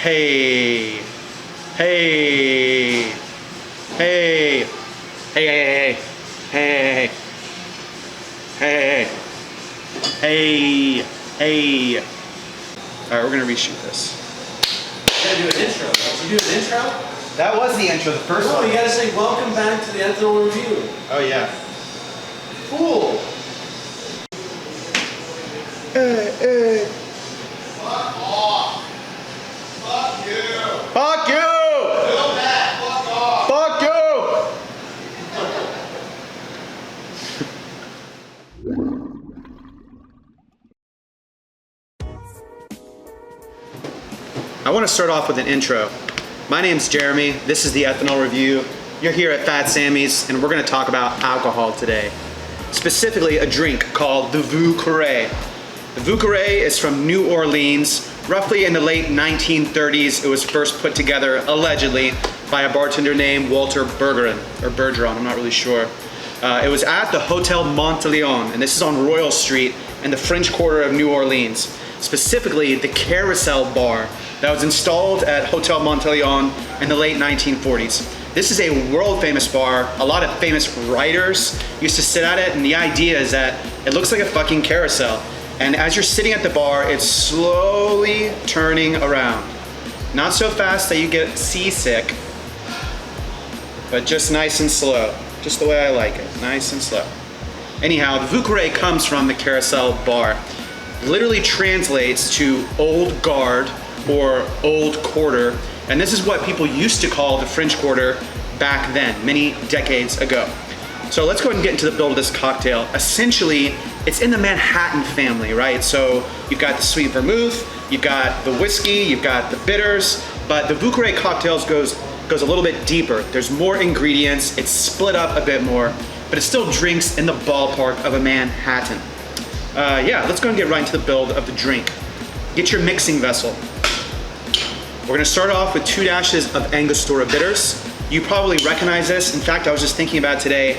Hey, hey, hey, hey, hey, hey, hey, hey, hey. All right, we're gonna reshoot this. You gotta do an intro. Did you do an intro? That was the intro, the first one. No, you gotta say welcome back to the Untitled Review. Oh yeah. Fool. Hey. Fuck off. Fuck you. Fuck you. Feel that. Fuck off. Fuck you. I want to start off with an intro. My name's Jeremy. This is the Ethanol Review. You're here at Phat Sammy's, and we're going to talk about alcohol today. Specifically, a drink called the Vieux Carré. The Vieux Carré is from New Orleans. Roughly in the late 1930s, it was first put together, allegedly, by a bartender named Walter Bergeron, I'm not really sure. It was at the Hotel Monteleone, and this is on Royal Street in the French Quarter of New Orleans. Specifically, the Carousel Bar that was installed at Hotel Monteleone in the late 1940s. This is a world famous bar. A lot of famous writers used to sit at it, and the idea is that it looks like a fucking carousel. And as you're sitting at the bar, it's slowly turning around. Not so fast that you get seasick, but just nice and slow. Just the way I like it, nice and slow. Anyhow, the Vieux Carré comes from the Carousel Bar. Literally translates to old guard or old quarter, and this is what people used to call the French Quarter back then, many decades ago. So let's go ahead and get into the build of this cocktail. Essentially, it's in the Manhattan family, right? So you've got the sweet vermouth, you've got the whiskey, you've got the bitters, but the Vieux Carré cocktails goes a little bit deeper. There's more ingredients, it's split up a bit more, but it still drinks in the ballpark of a Manhattan. Yeah, let's go and get right into the build of the drink. Get your mixing vessel. We're gonna start off with 2 dashes of Angostura bitters. You probably recognize this. In fact, I was just thinking about it today.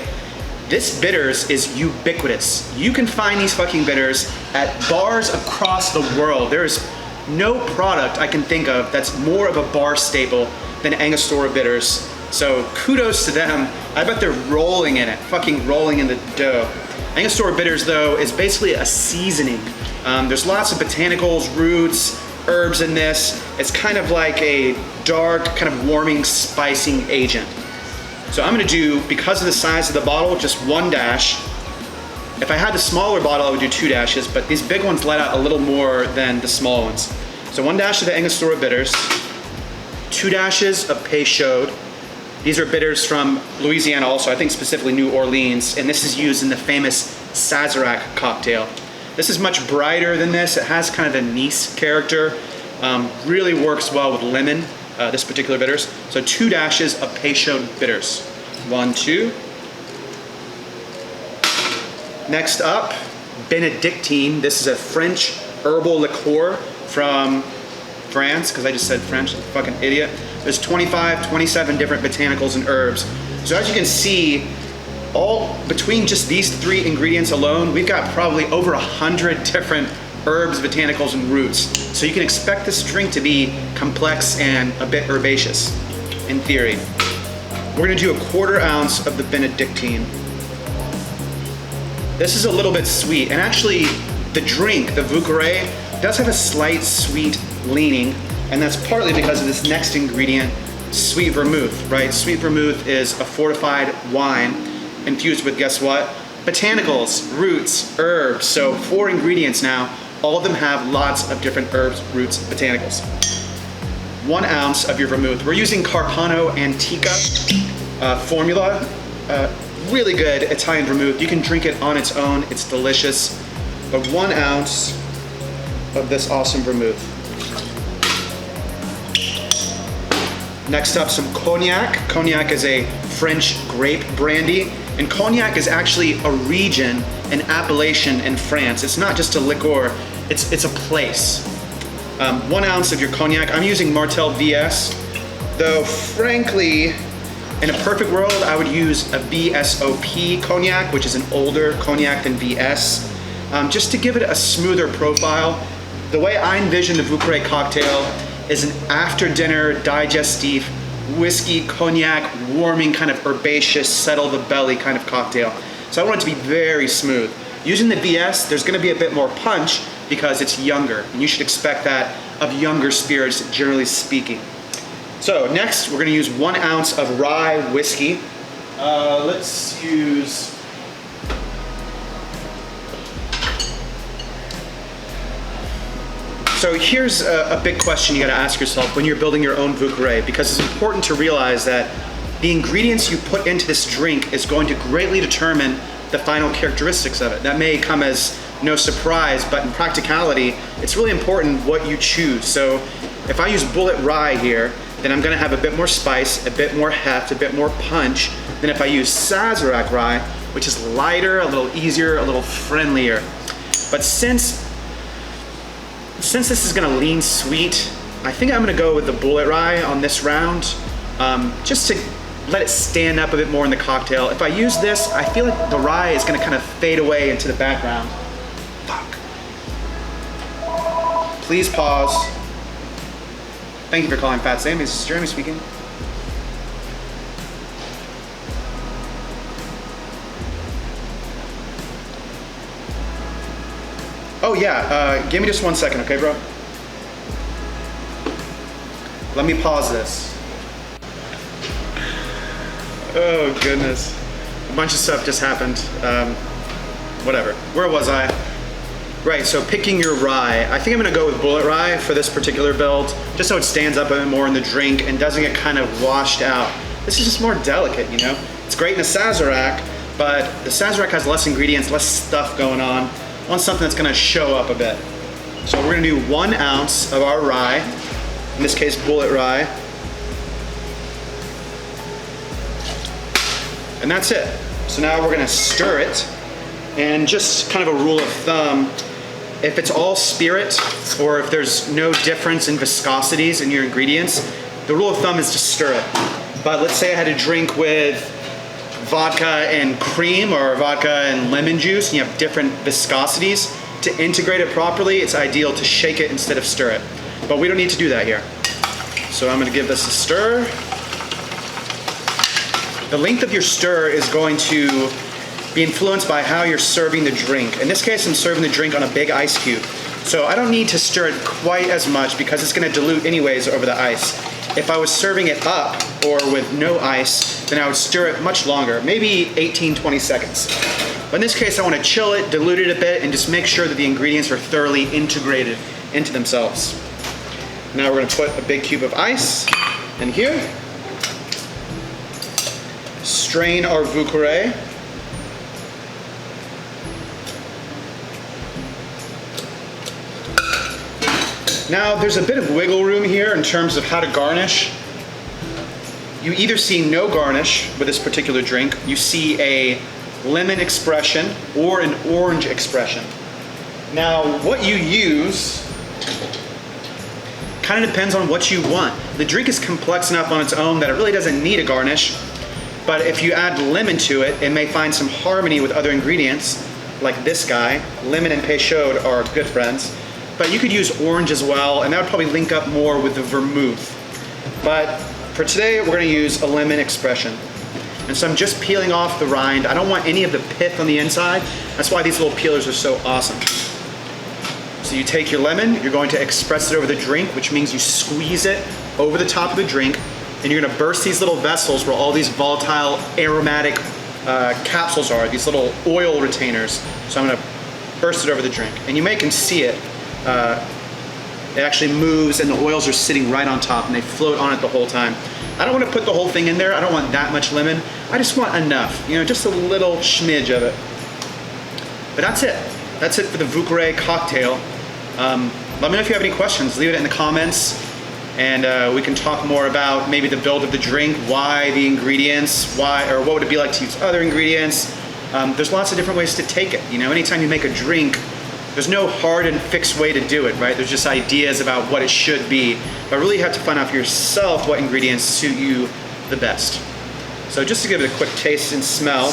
This bitters is ubiquitous. You can find these fucking bitters at bars across the world. There's no product I can think of that's more of a bar staple than Angostura bitters. So kudos to them. I bet they're rolling in it, fucking rolling in the dough. Angostura bitters, though, is basically a seasoning. There's lots of botanicals, roots, herbs in this. It's kind of like a dark, kind of warming, spicing agent. So I'm gonna do, because of the size of the bottle, just 1 dash. If I had the smaller bottle, I would do 2 dashes, but these big ones let out a little more than the small ones. So 1 dash of the Angostura bitters, 2 dashes of Peychaud. These are bitters from Louisiana also, I think specifically New Orleans, and this is used in the famous Sazerac cocktail. This is much brighter than this. It has kind of an anise character. Really works well with lemon, this particular bitters. So 2 dashes of Peychaud bitters. 1, 2. Next up, Benedictine. This is a French herbal liqueur from France, because I just said French, I'm a fucking idiot. There's 25, 27 different botanicals and herbs. So as you can see, all between just these 3 ingredients alone, we've got probably over 100 different herbs, botanicals, and roots. So you can expect this drink to be complex and a bit herbaceous, in theory. We're gonna do a 1/4 ounce of the Benedictine. This is a little bit sweet, and actually the drink, the Vieux Carré, does have a slight sweet leaning, and that's partly because of this next ingredient, sweet vermouth, right? Sweet vermouth is a fortified wine infused with, guess what? Botanicals, roots, herbs. So 4 ingredients now. All of them have lots of different herbs, roots, botanicals. 1 ounce of your vermouth. We're using Carpano Antica formula. Really good Italian vermouth. You can drink it on its own. It's delicious. But 1 ounce of this awesome vermouth. Next up, some Cognac. Cognac is a French grape brandy, and Cognac is actually a region, an appellation in France. It's not just a liqueur, it's a place. 1 ounce of your Cognac. I'm using Martel VS, though frankly, in a perfect world, I would use a VSOP Cognac, which is an older Cognac than VS, just to give it a smoother profile. The way I envision the Vieux Carré cocktail is an after-dinner digestif, whiskey, cognac, warming kind of herbaceous, settle the belly kind of cocktail. So I want it to be very smooth. Using the VS, there's gonna be a bit more punch because it's younger, and you should expect that of younger spirits, generally speaking. So next, we're gonna use 1 ounce of rye whiskey. Let's use, so here's a big question you gotta ask yourself when you're building your own Vieux Carré, because it's important to realize that the ingredients you put into this drink is going to greatly determine the final characteristics of it. That may come as no surprise, but in practicality, it's really important what you choose. So if I use bullet rye here, then I'm gonna have a bit more spice, a bit more heft, a bit more punch than if I use Sazerac rye, which is lighter, a little easier, a little friendlier. But since this is gonna lean sweet, I think I'm gonna go with the bullet rye on this round, just to let it stand up a bit more in the cocktail. If I use this, I feel like the rye is gonna kind of fade away into the background. Fuck. Please pause. Thank you for calling Phat Sammy. This is Jeremy speaking. Oh yeah, give me just 1 second, okay, bro? Let me pause this. Oh goodness, a bunch of stuff just happened. Whatever, where was I? Right, so picking your rye. I think I'm gonna go with bullet rye for this particular build, just so it stands up a bit more in the drink and doesn't get kind of washed out. This is just more delicate, you know? It's great in a Sazerac, but the Sazerac has less ingredients, less stuff going on. I want something that's gonna show up a bit. So we're gonna do 1 ounce of our rye, in this case bullet rye. And that's it. So now we're gonna stir it, and just kind of a rule of thumb, if it's all spirit, or if there's no difference in viscosities in your ingredients, the rule of thumb is to stir it. But let's say I had a drink with vodka and cream, or vodka and lemon juice, and you have different viscosities. To integrate it properly, it's ideal to shake it instead of stir it. But we don't need to do that here. So I'm gonna give this a stir. The length of your stir is going to be influenced by how you're serving the drink. In this case, I'm serving the drink on a big ice cube. So I don't need to stir it quite as much because it's gonna dilute anyways over the ice. If I was serving it up or with no ice, then I would stir it much longer, maybe 18, 20 seconds. But in this case, I wanna chill it, dilute it a bit, and just make sure that the ingredients are thoroughly integrated into themselves. Now we're gonna put a big cube of ice in here. Strain our Vieux Carré. Now there's a bit of wiggle room here in terms of how to garnish. You either see no garnish with this particular drink, you see a lemon expression or an orange expression. Now what you use kind of depends on what you want. The drink is complex enough on its own that it really doesn't need a garnish, but if you add lemon to it, it may find some harmony with other ingredients, like this guy. Lemon and Peychaud are good friends. But you could use orange as well, and that would probably link up more with the vermouth. But for today, we're gonna use a lemon expression. And so I'm just peeling off the rind. I don't want any of the pith on the inside. That's why these little peelers are so awesome. So you take your lemon, you're going to express it over the drink, which means you squeeze it over the top of the drink, and you're gonna burst these little vessels where all these volatile aromatic capsules are, these little oil retainers. So I'm gonna burst it over the drink. And you may can see it. It actually moves and the oils are sitting right on top and they float on it the whole time. I don't want to put the whole thing in there. I don't want that much lemon. I just want enough, you know, just a little smidge of it. But that's it. That's it for the Vieux Carré cocktail. Let me know if you have any questions. Leave it in the comments and we can talk more about maybe the build of the drink, why the ingredients, why, or what would it be like to use other ingredients. There's lots of different ways to take it. You know, anytime you make a drink, there's no hard and fixed way to do it, right? There's just ideas about what it should be. But really you have to find out for yourself what ingredients suit you the best. So just to give it a quick taste and smell.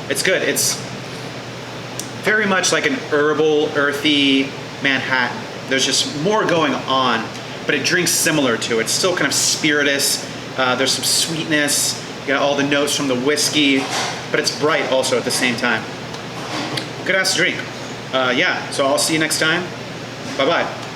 It's good. It's very much like an herbal, earthy Manhattan. There's just more going on, but it drinks similar to it. It's still kind of spirituous. There's some sweetness. You got all the notes from the whiskey, but it's bright also at the same time. Good ass drink. Yeah, so I'll see you next time. Bye-bye.